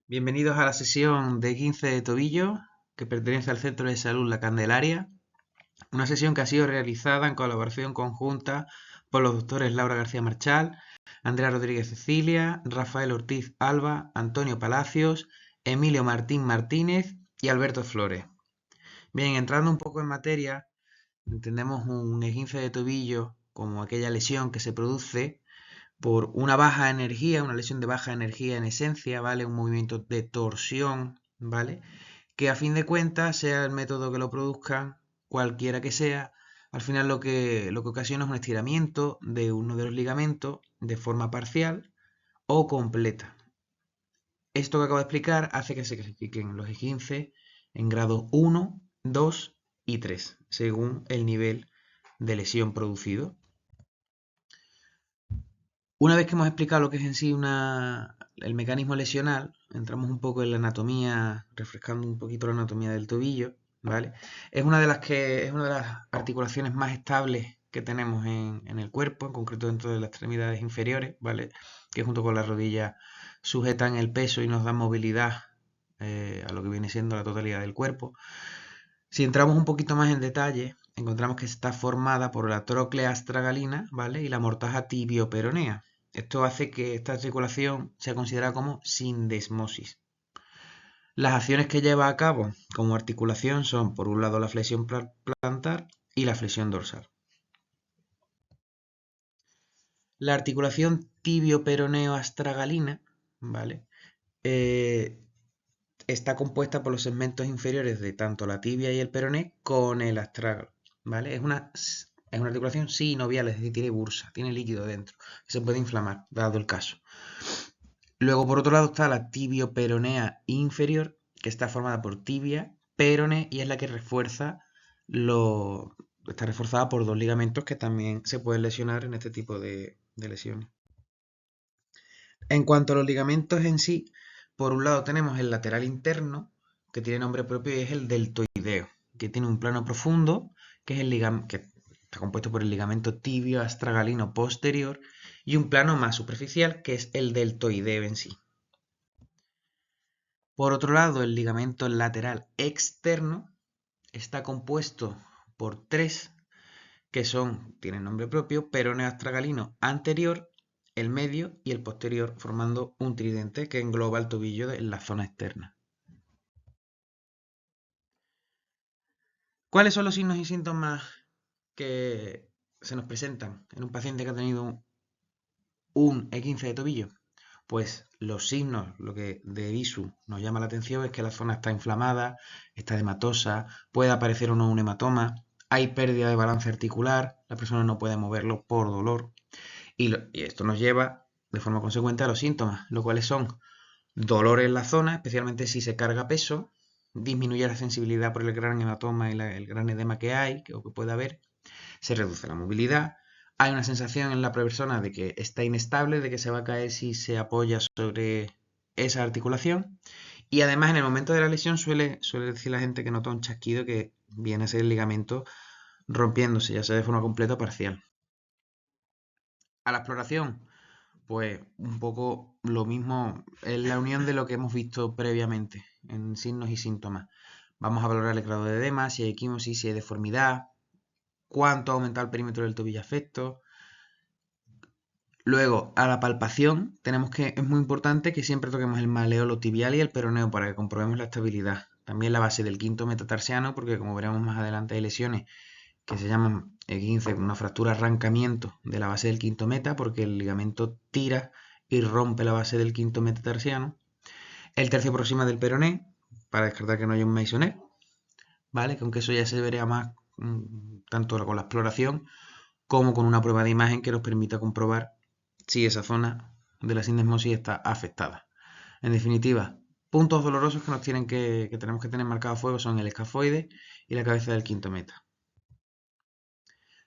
Bienvenidos a la sesión de 15 de tobillo que pertenece al Centro de Salud La Candelaria, una sesión que ha sido realizada en colaboración conjunta por los doctores Laura García Marchal, Andrea Rodríguez Cecilia, Rafael Ortiz Alba, Antonio Palacios, Emilio Martín Martínez y Alberto Flores. Bien, entrando un poco en materia, entendemos un esguince de tobillo como aquella lesión que se produce por una baja energía, una lesión de baja energía en esencia, ¿vale? Un movimiento de torsión, ¿vale? Que a fin de cuentas, sea el método que lo produzca, cualquiera que sea, al final lo que ocasiona es un estiramiento de uno de los ligamentos de forma parcial o completa. Esto que acabo de explicar hace que se clasifiquen los esguinces en grado 1, 2 y 3, según el nivel de lesión producido. Una vez que hemos explicado lo que es en sí el mecanismo lesional, entramos un poco en la anatomía, refrescando un poquito la anatomía del tobillo, ¿vale? Es una de las articulaciones más estables que tenemos en el cuerpo, en concreto dentro de las extremidades inferiores, ¿vale? Que junto con las rodillas sujetan el peso y nos dan movilidad a lo que viene siendo la totalidad del cuerpo. Si entramos un poquito más en detalle, encontramos que está formada por la tróclea astragalina, ¿vale? Y la mortaja tibio-peronea. Esto hace que esta articulación sea considerada como sindesmosis. Las acciones que lleva a cabo como articulación son, por un lado, la flexión plantar y la flexión dorsal. La articulación tibio-peroneo-astragalina, ¿vale? Está compuesta por los segmentos inferiores de tanto la tibia y el peroné con el astrágalo, ¿vale? Es una articulación sinovial, es decir, tiene bursa, tiene líquido dentro, que se puede inflamar, dado el caso. Luego, por otro lado, está la tibio-peronea inferior, que está formada por tibia, peroné, y es la que está reforzada por dos ligamentos que también se pueden lesionar en este tipo de lesiones. En cuanto a los ligamentos en sí, por un lado tenemos el lateral interno, que tiene nombre propio y es el deltoideo, que tiene un plano profundo, que es que está compuesto por el ligamento tibio astragalino posterior, y un plano más superficial, que es el deltoideo en sí. Por otro lado, el ligamento lateral externo está compuesto por tres que tienen nombre propio, peroneo astragalino anterior, el medio y el posterior, formando un tridente que engloba el tobillo en la zona externa. ¿Cuáles son los signos y síntomas que se nos presentan en un paciente que ha tenido un E15 de tobillo? Pues los signos, lo que de visu nos llama la atención es que la zona está inflamada, está edematosa, puede aparecer o no un hematoma, hay pérdida de balance articular, la persona no puede moverlo por dolor. Y esto nos lleva de forma consecuente a los síntomas, los cuales son dolor en la zona, especialmente si se carga peso, disminuye la sensibilidad por el gran hematoma y el gran edema que hay o que puede haber, se reduce la movilidad, hay una sensación en la persona de que está inestable, de que se va a caer si se apoya sobre esa articulación, y además en el momento de la lesión suele decir la gente que nota un chasquido que viene a ser el ligamento rompiéndose, ya sea de forma completa o parcial. A la exploración, pues un poco lo mismo, es la unión de lo que hemos visto previamente en signos y síntomas. Vamos a valorar el grado de edema, si hay equimosis, si hay deformidad, cuánto ha aumentado el perímetro del tobillo afecto. Luego, a la palpación, es muy importante que siempre toquemos el maleolo tibial y el peroneo para que comprobemos la estabilidad. También la base del quinto metatarsiano, porque como veremos más adelante hay lesiones que se llaman E15, una fractura arrancamiento de la base del quinto meta, porque el ligamento tira y rompe la base del quinto metatarsiano. El tercio proxima del peroné, para descartar que no haya un Meissonette, ¿vale? Que aunque eso ya se vería más tanto con la exploración como con una prueba de imagen que nos permita comprobar si esa zona de la sindesmosis está afectada. En definitiva, puntos dolorosos que tenemos que tener marcado a fuego son el escafoide y la cabeza del quinto meta.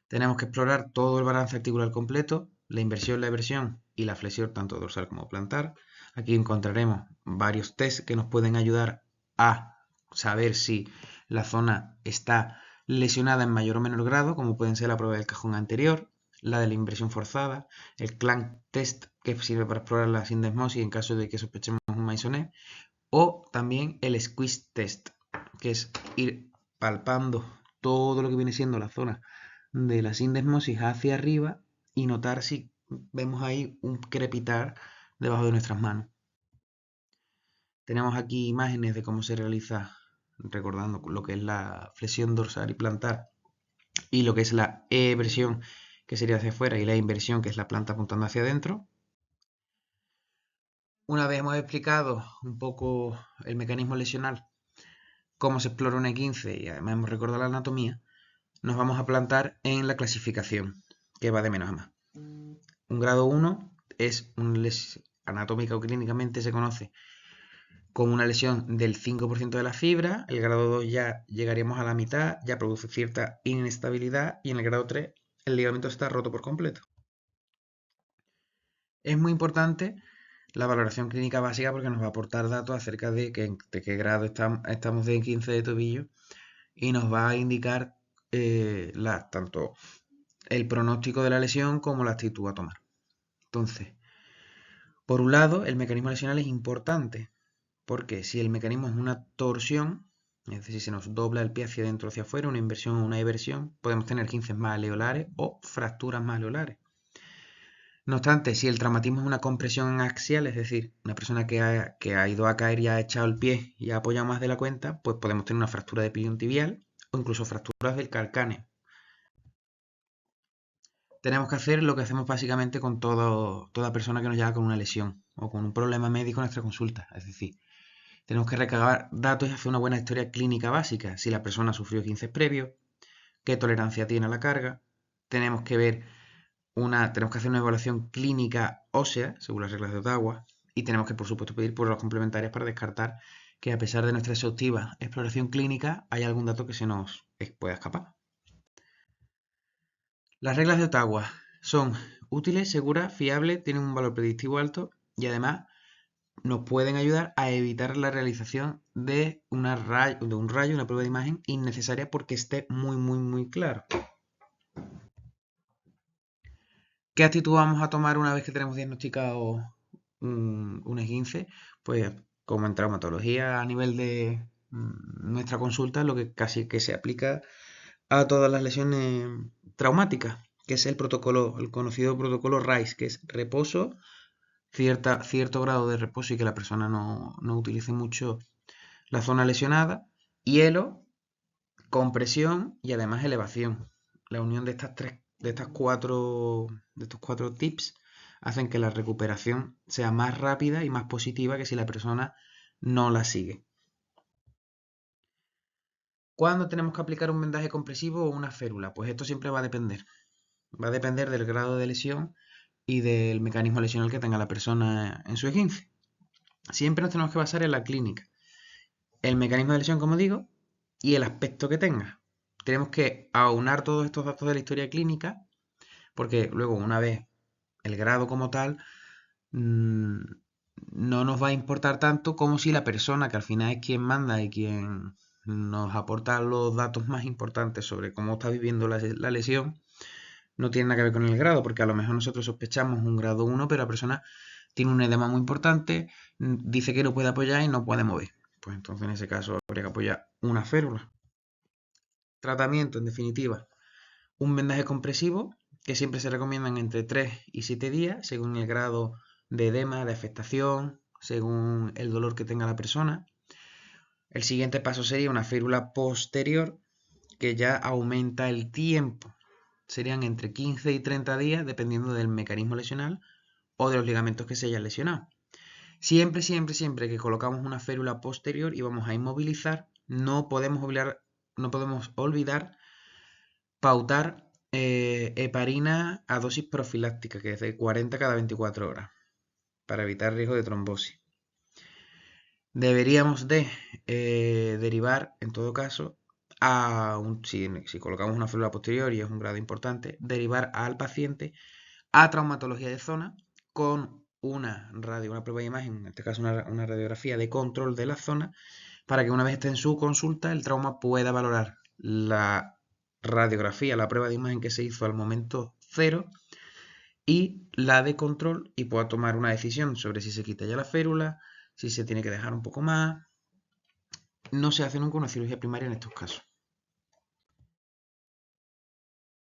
Tenemos que explorar todo el balance articular completo, la inversión, la eversión y la flexión tanto dorsal como plantar. Aquí encontraremos varios tests que nos pueden ayudar a saber si la zona está lesionada en mayor o menor grado, como pueden ser la prueba del cajón anterior, la de la inversión forzada, el Clank test que sirve para explorar la sindesmosis en caso de que sospechemos un Meissonette, O también el squeeze test, que es ir palpando todo lo que viene siendo la zona de la sindesmosis hacia arriba y notar si vemos ahí un crepitar debajo de nuestras manos. Tenemos aquí imágenes de cómo se realiza, recordando lo que es la flexión dorsal y plantar y lo que es la eversión, que sería hacia afuera, y la inversión, que es la planta apuntando hacia adentro. Una vez hemos explicado un poco el mecanismo lesional, cómo se explora un E15 y además hemos recordado la anatomía, nos vamos a plantar en la clasificación, que va de menos a más. Un grado 1 es anatómica o clínicamente se conoce como una lesión del 5% de la fibra. El grado 2 ya llegaríamos a la mitad, ya produce cierta inestabilidad, y en el grado 3 el ligamento está roto por completo. Es muy importante la valoración clínica básica porque nos va a aportar datos acerca de qué grado estamos de 15 de tobillo y nos va a indicar tanto el pronóstico de la lesión como la actitud a tomar. Entonces, por un lado, el mecanismo lesional es importante porque si el mecanismo es una torsión, es decir, se nos dobla el pie hacia adentro o hacia afuera, una inversión o una eversión, podemos tener 15 malleolares o fracturas malleolares. No obstante, si el traumatismo es una compresión axial, es decir, una persona que ha ido a caer y ha echado el pie y ha apoyado más de la cuenta, pues podemos tener una fractura de pilión tibial o incluso fracturas del calcáneo. Tenemos que hacer lo que hacemos básicamente con toda persona que nos llega con una lesión o con un problema médico en nuestra consulta. Es decir, tenemos que recabar datos y hacer una buena historia clínica básica. Si la persona sufrió 15 previos, qué tolerancia tiene a la carga. Tenemos que hacer una evaluación clínica ósea, según las reglas de Ottawa, y tenemos que, por supuesto, pedir pruebas complementarias para descartar que, a pesar de nuestra exhaustiva exploración clínica, hay algún dato que se nos pueda escapar. Las reglas de Ottawa son útiles, seguras, fiables, tienen un valor predictivo alto y además nos pueden ayudar a evitar la realización de un rayo, una prueba de imagen innecesaria porque esté muy claro. ¿Qué actitud vamos a tomar una vez que tenemos diagnosticado un E15? Pues como en traumatología a nivel de nuestra consulta, lo que casi que se aplica a todas las lesiones traumáticas, que es el conocido protocolo RICE, que es reposo, cierto grado de reposo y que la persona no utilice mucho la zona lesionada, hielo, compresión y además elevación. La unión de estos cuatro tips hacen que la recuperación sea más rápida y más positiva que si la persona no la sigue. ¿Cuándo tenemos que aplicar un vendaje compresivo o una férula? Pues esto siempre va a depender. Va a depender del grado de lesión y del mecanismo lesional que tenga la persona en su E15. Siempre nos tenemos que basar en la clínica, el mecanismo de lesión, como digo, y el aspecto que tenga. Tenemos que aunar todos estos datos de la historia clínica, porque luego, una vez el grado como tal, no nos va a importar tanto como si la persona, que al final es quien manda y quien nos aporta los datos más importantes sobre cómo está viviendo la lesión, no tiene nada que ver con el grado, porque a lo mejor nosotros sospechamos un grado 1, pero la persona tiene un edema muy importante, dice que no puede apoyar y no puede mover. Pues entonces en ese caso habría que apoyar una férula. Tratamiento, en definitiva, un vendaje compresivo que siempre se recomiendan entre 3 y 7 días, según el grado de edema, de afectación, según el dolor que tenga la persona. El siguiente paso sería una férula posterior que ya aumenta el tiempo. Serían entre 15 y 30 días, dependiendo del mecanismo lesional o de los ligamentos que se hayan lesionado. Siempre que colocamos una férula posterior y vamos a inmovilizar, no podemos olvidar pautar heparina a dosis profiláctica, que es de 40 cada 24 horas, para evitar riesgo de trombosis. Deberíamos de derivar, en todo caso, si colocamos una férula posterior y es un grado importante, derivar al paciente a traumatología de zona con una prueba de imagen, en este caso una radiografía de control de la zona, para que una vez esté en su consulta, el trauma pueda valorar la radiografía, la prueba de imagen que se hizo al momento cero y la de control y pueda tomar una decisión sobre si se quita ya la férula, si se tiene que dejar un poco más. No se hace nunca una cirugía primaria en estos casos.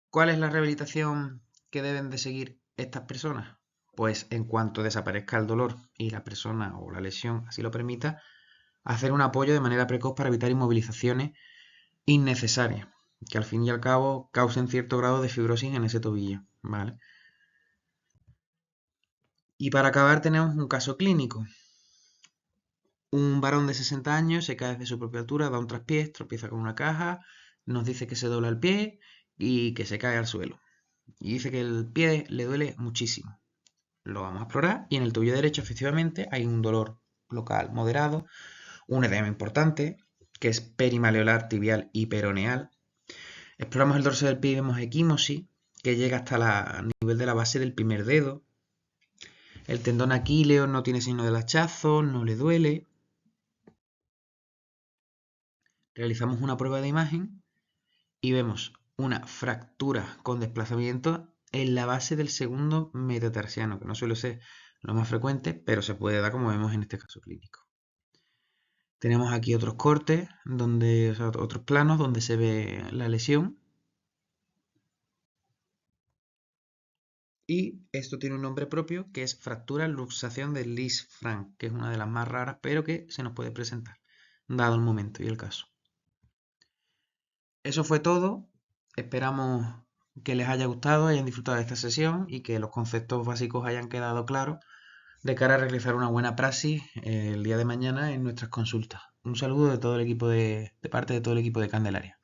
¿Cuál es la rehabilitación que deben de seguir estas personas? Pues en cuanto desaparezca el dolor y la persona o la lesión así lo permita, hacer un apoyo de manera precoz para evitar inmovilizaciones innecesarias, que al fin y al cabo causen cierto grado de fibrosis en ese tobillo, ¿vale? Y para acabar tenemos un caso clínico. Un varón de 60 años se cae desde su propia altura, da un traspiés, tropieza con una caja, nos dice que se dobla el pie y que se cae al suelo. Y dice que el pie le duele muchísimo. Lo vamos a explorar y en el tobillo derecho efectivamente hay un dolor local moderado, un edema importante, que es perimaleolar, tibial y peroneal. Exploramos el dorso del pie y vemos equimosis, que llega hasta el nivel de la base del primer dedo. El tendón aquileo no tiene signo de hachazo, no le duele. Realizamos una prueba de imagen y vemos una fractura con desplazamiento en la base del segundo metatarsiano, que no suele ser lo más frecuente, pero se puede dar como vemos en este caso clínico. Tenemos aquí otros cortes, o sea, otros planos donde se ve la lesión. Y esto tiene un nombre propio que es fractura luxación de Lisfranc, que es una de las más raras, pero que se nos puede presentar, dado el momento y el caso. Eso fue todo. Esperamos que les haya gustado, hayan disfrutado de esta sesión y que los conceptos básicos hayan quedado claros de cara a realizar una buena praxis el día de mañana en nuestras consultas. Un saludo de todo el equipo de parte de todo el equipo de Candelaria.